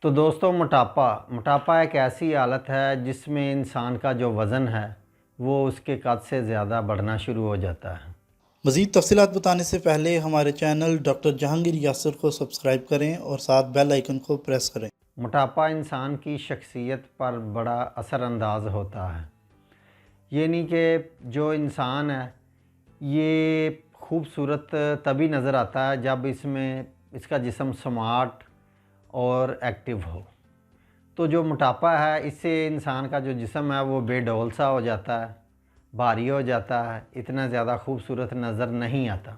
तो दोस्तों मोटापा एक ऐसी हालत है जिसमें इंसान का जो वज़न है वो उसके कद से ज़्यादा बढ़ना शुरू हो जाता है। मज़ीद तफ़सीलात बताने से पहले हमारे चैनल डॉक्टर जहांगीर यासर को सब्सक्राइब करें और साथ बेल आइकन को प्रेस करें। मोटापा इंसान की शख्सियत पर बड़ा असरअंदाज होता है। ये नहीं कि जो इंसान है ये खूबसूरत तभी नज़र आता है जब इसका जिस्म स्मार्ट और एक्टिव हो। तो जो मोटापा है इससे इंसान का जो जिस्म है वो बेडौल सा हो जाता है, भारी हो जाता है, इतना ज़्यादा खूबसूरत नज़र नहीं आता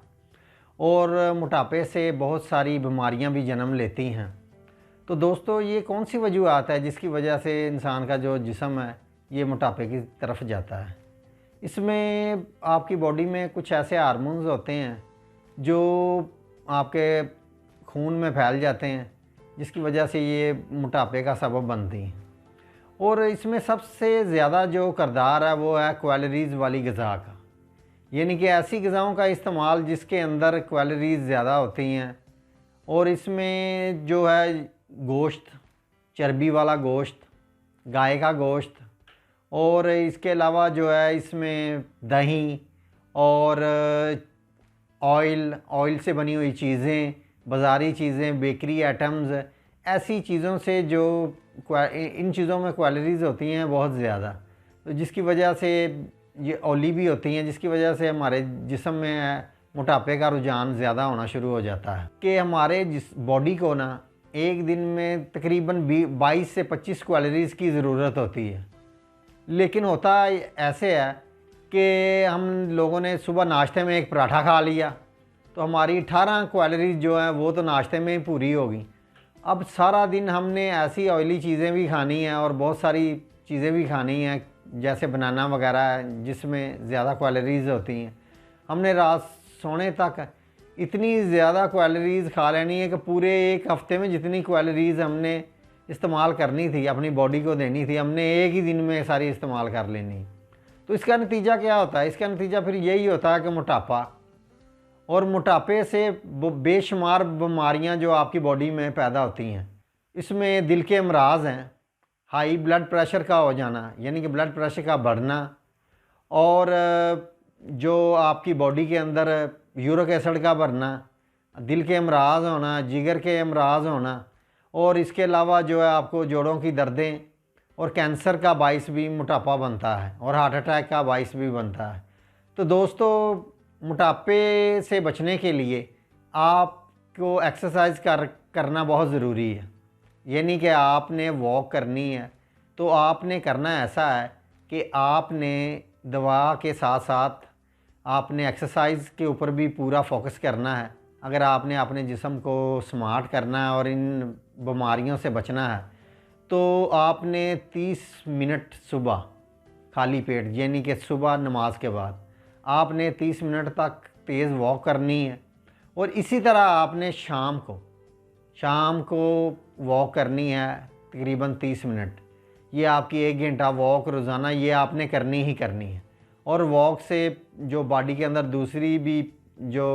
और मोटापे से बहुत सारी बीमारियां भी जन्म लेती हैं। तो दोस्तों ये कौन सी वजूहत है जिसकी वजह से इंसान का जो जिस्म है ये मोटापे की तरफ जाता है? इसमें आपकी बॉडी में कुछ ऐसे हार्मोन्स होते हैं जो आपके खून में फैल जाते हैं जिसकी वजह से ये मोटापे का सबब बनती हैं। और इसमें सबसे ज़्यादा जो किरदार है वो है कैलोरीज़ वाली ग़िज़ा का, यानी कि ऐसी ग़िज़ाओं का इस्तेमाल जिसके अंदर कैलोरीज़ ज़्यादा होती हैं। और इसमें जो है गोश्त, चर्बी वाला गोश्त, गाय का गोश्त और इसके अलावा जो है इसमें दही और ऑयल से बनी हुई चीज़ें, बाज़ारी चीज़ें, बेकरी आइटम्स, ऐसी चीज़ों से जो इन चीज़ों में कैलोरीज़ होती हैं बहुत ज़्यादा, तो जिसकी वजह से ये ऑयली भी होती हैं, जिसकी वजह से हमारे जिस्म में मोटापे का रुझान ज़्यादा होना शुरू हो जाता है। कि हमारे बॉडी को ना एक दिन में तकरीबन 22 से 25 कैलोरीज़ की ज़रूरत होती है। लेकिन होता ऐसे है कि हम लोगों ने सुबह नाश्ते में एक पराठा खा लिया तो हमारी 18 कैलोरीज़ जो है वो तो नाश्ते में ही पूरी होगी। अब सारा दिन हमने ऐसी ऑयली चीज़ें भी खानी हैं और बहुत सारी चीज़ें भी खानी हैं जैसे बनाना वगैरह जिसमें ज़्यादा कैलोरीज़ होती हैं। हमने रात सोने तक इतनी ज़्यादा कैलोरीज़ खा लेनी है कि पूरे एक हफ़्ते में जितनी कैलोरीज़ हमने इस्तेमाल करनी थी, अपनी बॉडी को देनी थी, हमने एक ही दिन में सारी इस्तेमाल कर लेनी। तो इसका नतीजा क्या होता है? इसका नतीजा फिर यही होता है कि मोटापा, और मोटापे से बेशुमार बीमारियां जो आपकी बॉडी में पैदा होती हैं। इसमें दिल के अमराज हैं, हाई ब्लड प्रेशर का हो जाना यानी कि ब्लड प्रेशर का बढ़ना, और जो आपकी बॉडी के अंदर यूरिक एसिड का बढ़ना, दिल के अमराज होना, जिगर के अमराज होना, और इसके अलावा जो है आपको जोड़ों की दर्दें और कैंसर का बाइस भी मोटापा बनता है और हार्ट अटैक का बाइस भी बनता है। तो दोस्तों मोटापे से बचने के लिए आपको एक्सरसाइज करना बहुत ज़रूरी है। यानी कि आपने वॉक करनी है तो आपने करना ऐसा है कि आपने दवा के साथ साथ आपने एक्सरसाइज के ऊपर भी पूरा फोकस करना है। अगर आपने अपने जिस्म को स्मार्ट करना है और इन बीमारियों से बचना है तो आपने 30 मिनट सुबह खाली पेट यानी कि सुबह नमाज के बाद आपने 30 मिनट तक तेज़ वॉक करनी है। और इसी तरह आपने शाम को वॉक करनी है तकरीबन 30 मिनट। ये आपकी 1 घंटा वॉक रोज़ाना ये आपने करनी ही करनी है। और वॉक से जो बॉडी के अंदर दूसरी भी जो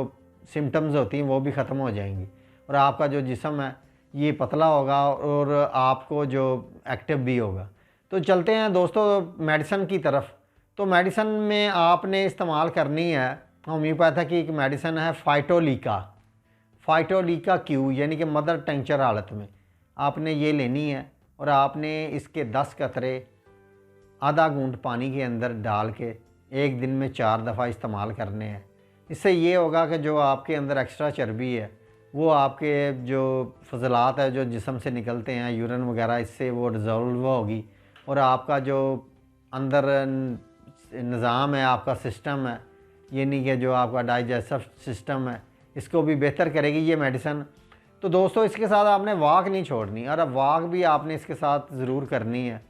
सिम्टम्स होती हैं वो भी ख़त्म हो जाएंगी और आपका जो जिस्म है ये पतला होगा और आपको जो एक्टिव भी होगा। तो चलते हैं दोस्तों मेडिसिन की तरफ। तो मेडिसिन में आपने इस्तेमाल करनी है होम्योपैथी की एक मेडिसिन है फाइटोलिका क्यू यानी कि मदर टिंचर हालत में आपने ये लेनी है। और आपने इसके 10 कतरे आधा घूंट पानी के अंदर डाल के एक दिन में 4 दफ़ा इस्तेमाल करने हैं। इससे ये होगा कि जो आपके अंदर एक्स्ट्रा चर्बी है वो आपके जो फजलात है जो जिस्म से निकलते हैं यूरिन वगैरह, इससे वो डिज़ोल्व होगी और आपका जो अंदर निज़ाम है, आपका सिस्टम है, यानी कि जो आपका डाइजेस्टिव सिस्टम है, इसको भी बेहतर करेगी ये मेडिसिन। तो दोस्तों इसके साथ आपने वॉक नहीं छोड़नी और अब वॉक भी आपने इसके साथ ज़रूर करनी है।